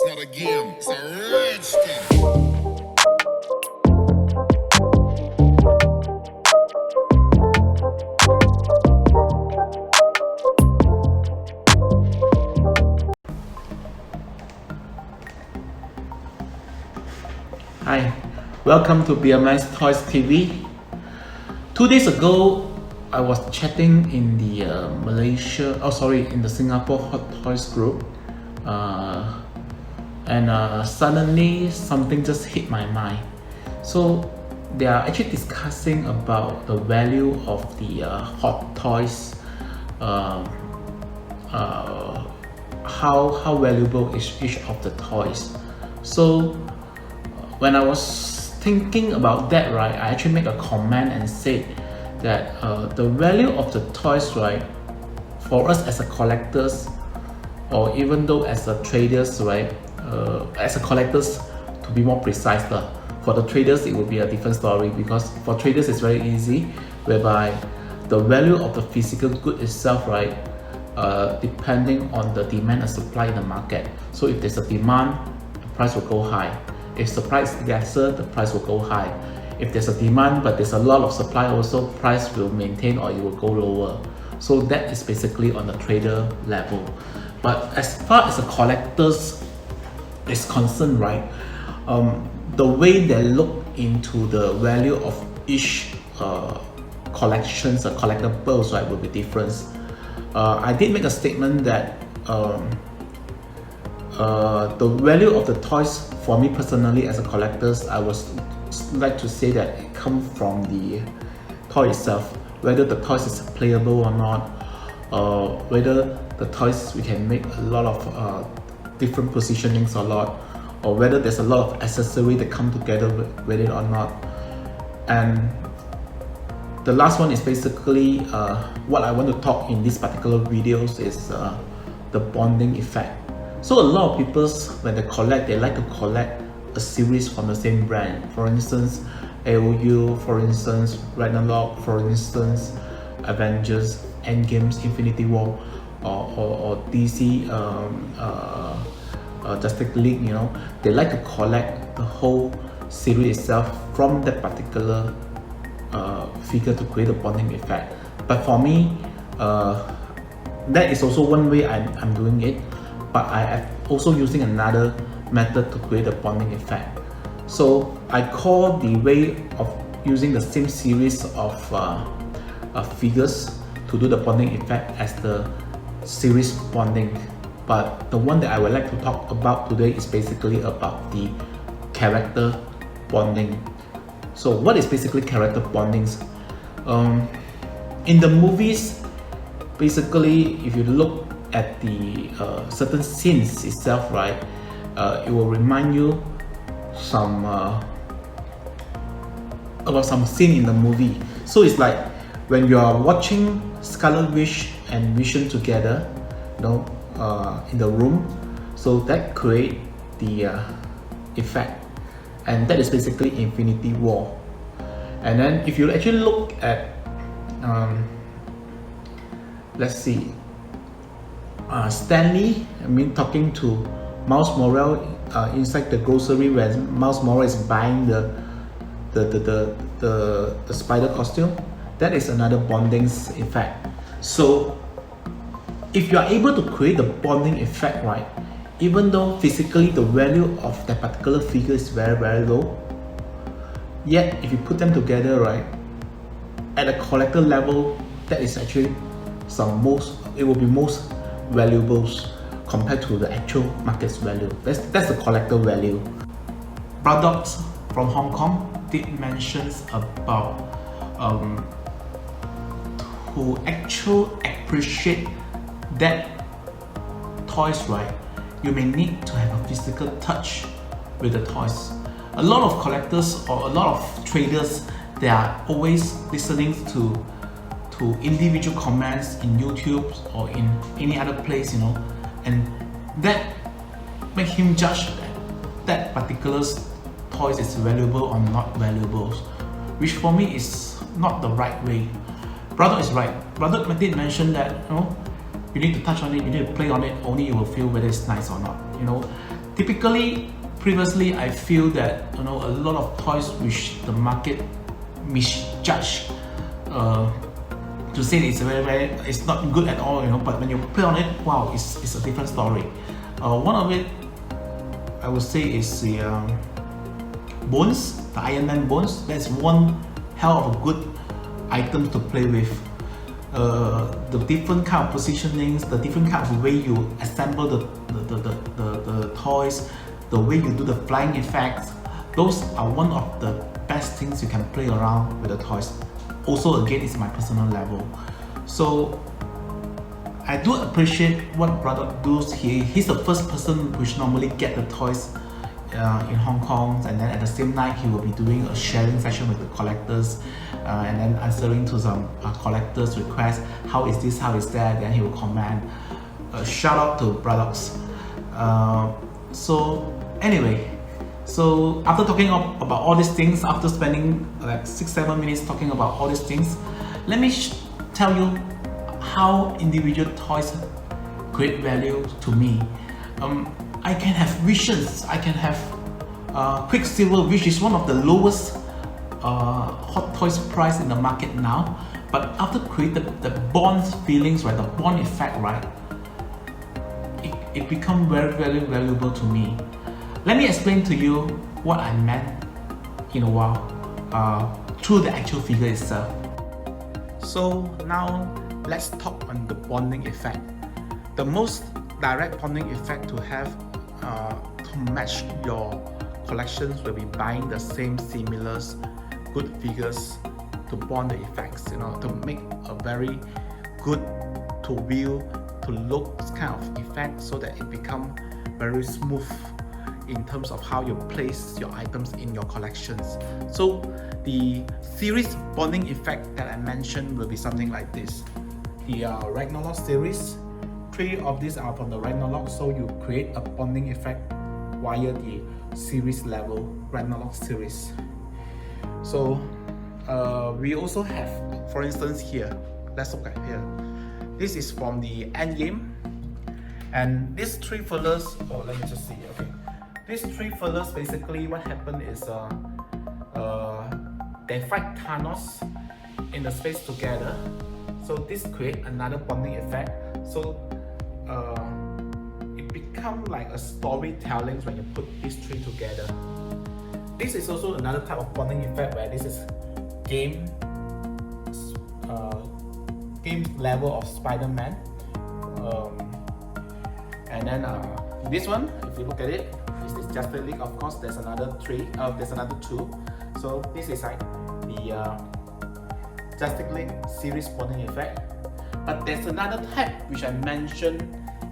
not a game, it's a rich thing. Hi, welcome to Beaman ToysTV. 2 days ago, I was chatting in the in the Singapore Hot Toys group, and suddenly something just hit my mind. So they are actually discussing about the value of the hot toys, how valuable is each of the toys. So when I was thinking about that, right, I actually made a comment and said that the value of the toys, right, for us as a collectors, or even though as a traders, right, as a collectors, to be more precise, for the traders it would be a different story, because for traders it's very easy, whereby the value of the physical good itself, right, depending on the demand and supply in the market. So if there's a demand, the price will go high. If supply is lesser, the price will go high. If there's a demand but there's a lot of supply also, price will maintain or it will go lower. So that is basically on the trader level. But as far as the collectors is concerned, right, the way they look into the value of each collections or collectibles, right, will be different. I did make a statement that the value of the toys, for me personally as a collector, I would like to say that it comes from the toy itself, whether the toys is playable or not, whether the toys we can make a lot of different positionings or not, or whether there's a lot of accessory that come together with it or not. And the last one is basically what I want to talk in this particular videos is the bonding effect. So a lot of people, when they collect, they like to collect a series from the same brand. For instance, AOU, for instance, Ragnarok, for instance, Avengers, Endgames, Infinity War, or DC Justice League. You know, they like to collect the whole series itself from that particular figure to create a bonding effect. But for me, that is also one way I'm doing it. But I am also using another method to create a bonding effect. So I call the way of using the same series of figures to do the bonding effect as the series bonding. But the one that I would like to talk about today is basically about the character bonding. So what is basically character bondings? In the movies, basically, if you look at the certain scenes itself, right, it will remind you about some scene in the movie. So it's like when you are watching Scarlet Witch and Vision together, you know, in the room, so that create the effect, and that is basically Infinity War. And then if you actually look at let's see, Stanley, talking to Miles Morales inside the grocery where Miles Morales is buying the spider costume. That is another bonding effect. So if you are able to create the bonding effect, right, even though physically the value of that particular figure is very, very low, yet if you put them together, right, at a collector level, that is actually it will be most valuables compared to the actual market's value. That's the collector value. Products from Hong Kong did mention about to actually appreciate that toys, right, you may need to have a physical touch with the toys. A lot of collectors or a lot of traders, they are always listening to individual comments in YouTube or in any other place, you know, and that make him judge that particular toys is valuable or not valuable, which for me is not the right way. Brother is right. Brother did mention that, you know, you need to touch on it, you need to play on it, only you will feel whether it's nice or not. You know, typically, previously, I feel that a lot of toys which the market misjudge, to say it's it's not good at all, But when you play on it, wow, it's a different story. One of it, I would say, is the bones, the Iron Man bones. That's one hell of a good item to play with. The different kind of positionings, the different kind of way you assemble the toys, the way you do the flying effects, those are one of the best things you can play around with the toys. Also, again, it's my personal level. So I do appreciate what brother does here. He's the first person which normally get the toys in Hong Kong, and then at the same night he will be doing a sharing session with the collectors, and then answering to some collectors' requests. How is this? How is that? Then he will comment. Shout out to brothers. So anyway, so after talking about all these things, after spending like 6-7 minutes talking about all these things, let me tell you how individual toys create value to me. I can have visions. I can have Quicksilver, which is one of the lowest hot toys price in the market now. But after creating the bond feelings, right, the bond effect, right, it become very, very valuable to me. Let me explain to you what I meant in a while through the actual figure itself. So now let's talk on the bonding effect. The most direct bonding effect to have to match your collections will be buying the same similar good figures to bond the effects, to make a very good to view, to look kind of effect, so that it become very smooth in terms of how you place your items in your collections. So the series bonding effect that I mentioned will be something like this. The Ragnarok series, 3 of these are from the Ragnarok, so you create a bonding effect via the series level Ragnarok series. So we also have, for instance, here, let's look at here. This is from the Endgame, and these 3 fellas, let me just see, okay. These 3 fellas, basically what happened is they fight Thanos in the space together. So this create another bonding effect. So it become like a storytelling when you put these 3 together. This is also another type of bonding effect, where this is game level of Spider-Man, and then this one, if you look at it, this is Justice League. Of course, there's another 3. There's another 2. So this is like the Justice League series bonding effect. But there's another type which I mentioned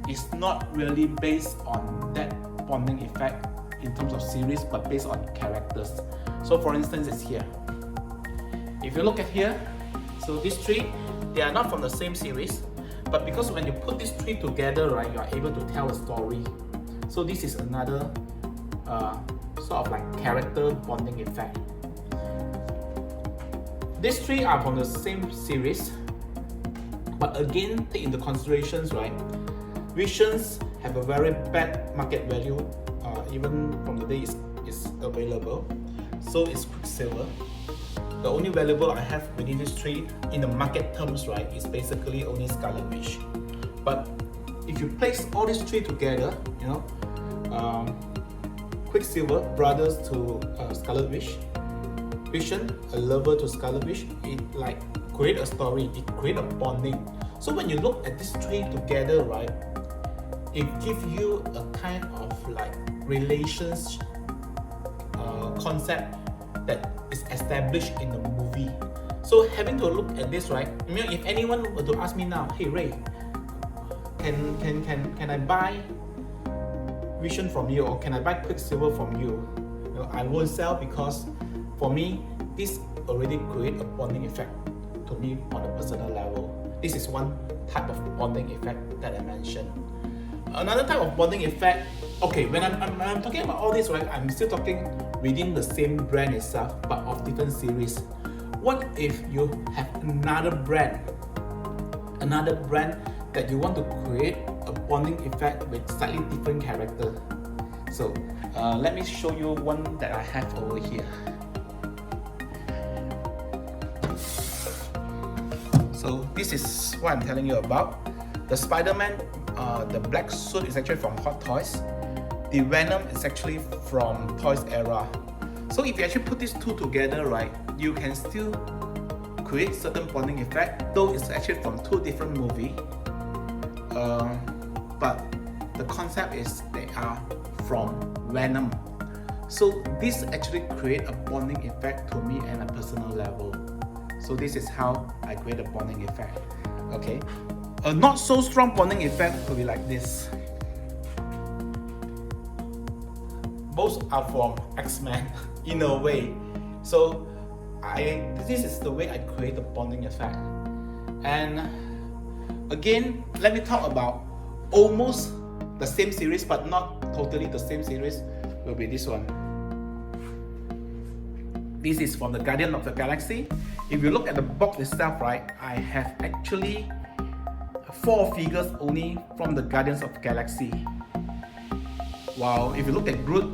is not really based on that bonding effect in terms of series, but based on characters. So for instance, it's here. If you look at here, so these 3, they are not from the same series, but because when you put these 3 together, right, you are able to tell a story. So this is another sort of like character bonding effect. These 3 are from the same series, but again, take into considerations, right? Visions have a very bad market value, even from the day it's available. So it's Quicksilver. The only valuable I have within these 3 in the market terms, right, is basically only Scarlet Witch. But if you place all these 3 together, Quicksilver, brothers to Scarlet Witch, Vision, a lover to Scarlet Witch, it like create a story, it create a bonding. So when you look at these 3 together, right, it gives you a kind of like relations concept that is established in the movie. So having to look at this, right, if anyone were to ask me now, hey Ray, can I buy Vision from you, or can I buy Quicksilver from you? I won't sell, because for me, this already create a bonding effect to me on a personal level. This is one type of bonding effect that I mentioned. Another type of bonding effect, okay, when I'm talking about all this, right, I'm still talking within the same brand itself, but of different series. What if you have another brand that you want to create a bonding effect with slightly different character? So let me show you one that I have over here. So this is what I'm telling you about. The Spider-Man, the black suit is actually from Hot Toys. The Venom is actually from Toys Era. So if you actually put these two together, right, you can still create certain bonding effect, though it's actually from two different movies. But the concept is they are from Venom. So this actually create a bonding effect to me at a personal level. So this is how I create a bonding effect. Okay, a not so strong bonding effect will be like this. Both are from X-Men in a way. So this is the way I create the bonding effect. And again, let me talk about almost the same series but not totally the same series. Will be this one. This is from the Guardian of the Galaxy. If you look at the box itself, right, I have actually 4 figures only from the Guardians of the Galaxy. While if you look at Groot,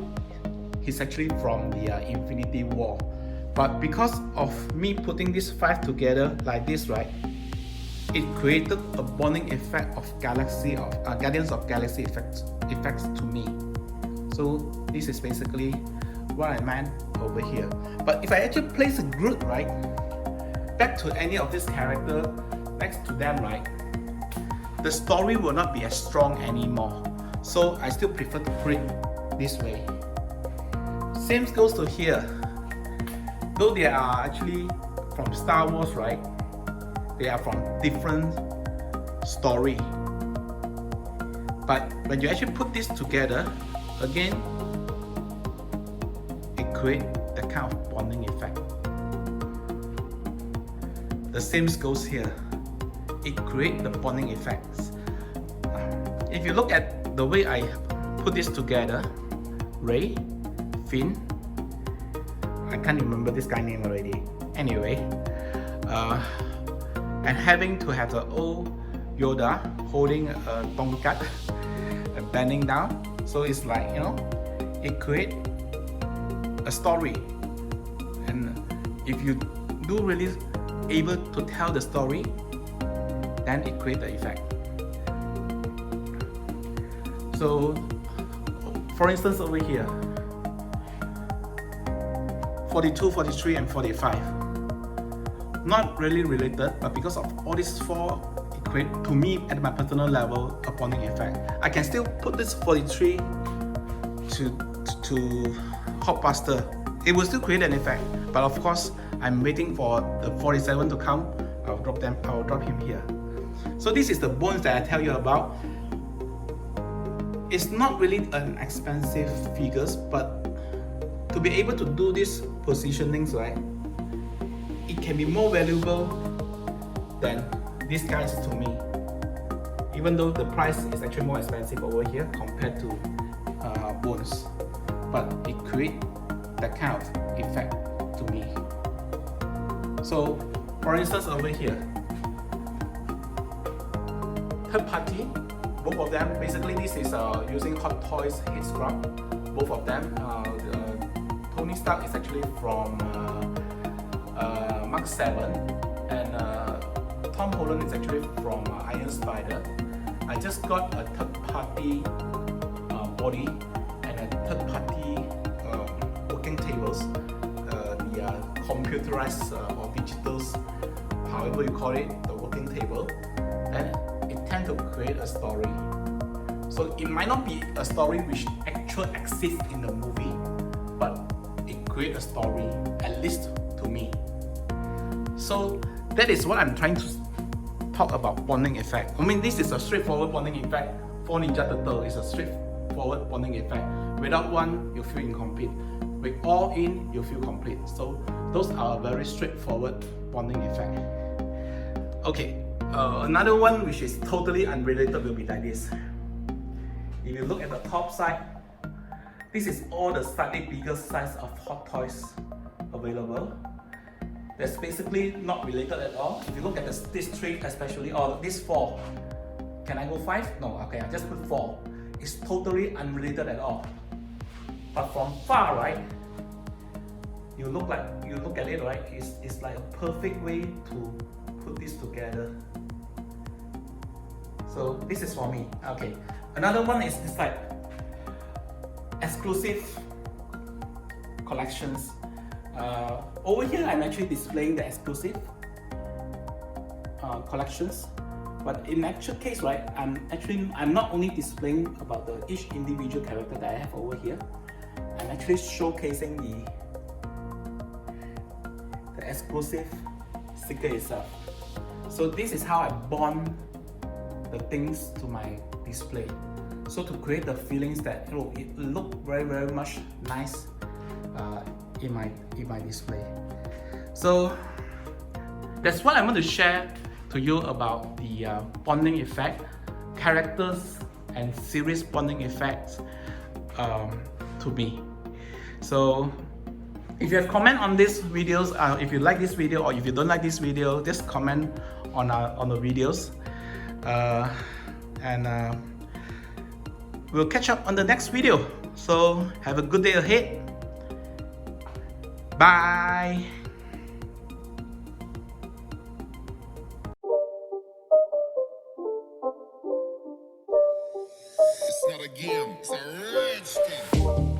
he's actually from the Infinity War. But because of me putting these 5 together like this, right, it created a bonding effect of Guardians of Galaxy effects to me. So this is basically what I meant over here. But if I actually place a Groot, right, back to any of this character next to them, right, the story will not be as strong anymore. So I still prefer to put it this way. Same goes to here. Though they are actually from Star Wars, right, they are from different story. But when you actually put this together, again, it creates that kind of bonding effect. The same goes here. It creates the bonding effects. If you look at the way I put this together, Rey, Finn, I can't remember this guy's name already. Anyway, and having to have the old Yoda holding a Tonkat and bending down. So it's like, you know, it creates a story. And if you do really able to tell the story, then it creates the effect. So, for instance, over here, 42, 43, and 45. Not really related, but because of all these 4, it creates, to me, at my personal level, a bonding effect. I can still put this 43 to Hulkbuster. It will still create an effect, but of course, I'm waiting for the 47 to come. I'll drop him here. So this is the bones that I tell you about. It's not really an expensive figures, but to be able to do these positionings, right, it can be more valuable than these guys to me. Even though the price is actually more expensive over here compared to bones, but it creates that kind of effect to me. So, for instance, over here, third party, both of them, basically this is using Hot Toys head scrub. Both of them, Tony Stark is actually from Mark 7, and Tom Holland is actually from Iron Spider. I just got a third party body and a third party working tables, the computerized or digitals, however you call it, the working table, and it tends to create a story. So it might not be a story which actually exists in the movie, but it creates a story, at least to me. So that is what I'm trying to talk about bonding effect. I mean, this is a straightforward bonding effect. For Ninja Turtle is a straightforward bonding effect. Without one, you feel incomplete. With all in, you feel complete. So those are a very straightforward bonding effect. Okay, another one which is totally unrelated will be like this. If you look at the top side, this is all the slightly bigger size of Hot Toys available. That's basically not related at all. If you look at this 3 especially, or this 4, can I go 5? No, okay, I just put 4. It's totally unrelated at all. but from far, right, you look at it, right, it's like a perfect way to put this together. So this is for me. Okay, another one is this like exclusive collections. Over here I'm actually displaying the exclusive collections, but in actual case, right, I'm not only displaying about each individual character that I have over here. I'm actually showcasing the exclusive sticker itself. So this is how I bond the things to my display. So to create the feelings that it look very much nice in my display. So that's what I want to share to you about the bonding effect, characters and series bonding effects to me. So if you have comment on these videos, if you like this video or if you don't like this video, just comment on the videos, and we'll catch up on the next video. So have a good day ahead. Bye. It's not a game, it's a rich thing.